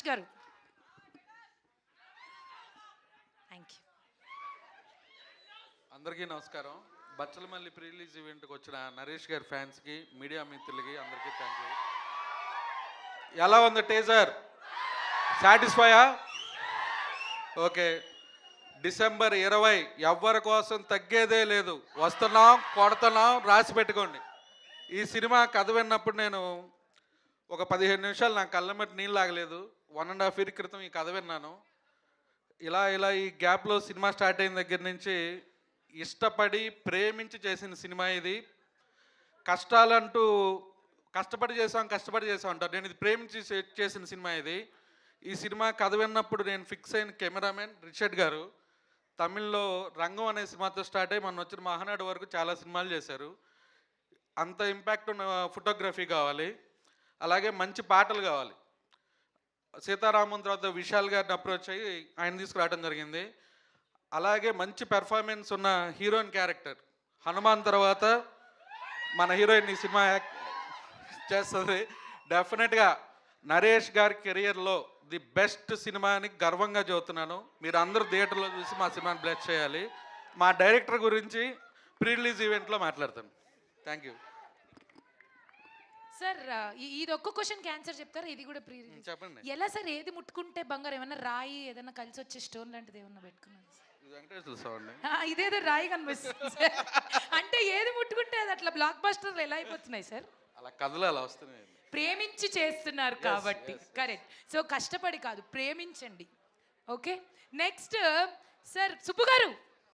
నరేష్ గారు. Thank you. అందరికీ నమస్కారం. బచ్చలమల్లి ప్రీ రిలీజ్ ఈవెంట్కి వచ్చిన నరేష్ గారి ఫ్యాన్స్కి, మీడియా మిత్రులకి అందరికీ థ్యాంక్ యూ. ఎలా ఉంది టీజర్? సాటిస్ఫైయా? ఓకే. డిసెంబర్ 20 ఎవ్వరి కోసం తగ్గేదే లేదు. వస్తున్నాం, కొడుతున్నాం, రాసి పెట్టుకోండి. ఈ సినిమా కథ విన్నప్పుడు నేను ఒక 15 నిమిషాలు నా కళ్ళ మట్టి నీళ్ళు ఆగలేదు. 1.5 year క్రితం ఈ కథ విన్నాను. ఇలా ఈ గ్యాప్లో సినిమా స్టార్ట్ అయిన దగ్గర నుంచి ఇష్టపడి ప్రేమించి చేసిన సినిమా ఇది. కష్టాలంటూ కష్టపడి చేసాం అంటారు. నేను ఇది ప్రేమించి చేసిన సినిమా ఇది. ఈ సినిమా కథ విన్నప్పుడు నేను ఫిక్స్ అయిన కెమెరామెన్ రిచర్డ్ గారు. తమిళ్లో రంగం అనే సినిమాతో స్టార్ట్ అయ్యి మన వచ్చిన మహానాడు వరకు చాలా సినిమాలు చేశారు. అంత ఇంపాక్ట్ ఉన్న ఫోటోగ్రఫీ కావాలి, అలాగే మంచి పాటలు కావాలి. సీతారామన్ తర్వాత విశాల్ గారిని అప్రోచ్ అయ్యి ఆయన తీసుకురావడం జరిగింది. అలాగే మంచి పెర్ఫార్మెన్స్ ఉన్న హీరోయిన్ క్యారెక్టర్ హనుమాన్ తర్వాత మన హీరోయిన్ ఈ సినిమా చేస్తుంది. డెఫినెట్గా నరేష్ గారి కెరియర్లో ది బెస్ట్ సినిమా అని గర్వంగా చెబుతున్నాను. మీరు అందరూ థియేటర్లో చూసి మా సినిమాని బ్లెస్ చేయాలి. మా డైరెక్టర్ గురించి ప్రీ రిలీజ్ ఈవెంట్లో మాట్లాడతాను. Thank you sir. ఇది ఒక్క క్వశ్చన్కి ఆన్సర్ చెప్తారా? ఇది కూడా ప్రీ రిలీజ్ చెప్పండి. ఎలా సార్? ఏది ముట్టుకుంటే బంగారం? ఏమన్నా రాయి ఏదైనా కలిసి వచ్చే స్టోన్ లాంటిది ఏమన్నా పెట్టుకున్నాను? ఇదేదో రాయి కనిపిస్తుంది. అంటే ఏది ముట్టుకుంటే అది అట్లా బ్లాక్ బస్టర్లు ఎలా అయిపోతున్నాయి సార్? అలా కథలు అలా వస్తున్నాయి. ప్రేమించి చేస్తున్నారు కాబట్టి. కరెక్ట్. సో కష్టపడి కాదు, ప్రేమించండి. ఓకే. నెక్స్ట్ సార్ సుబ్బు గారు.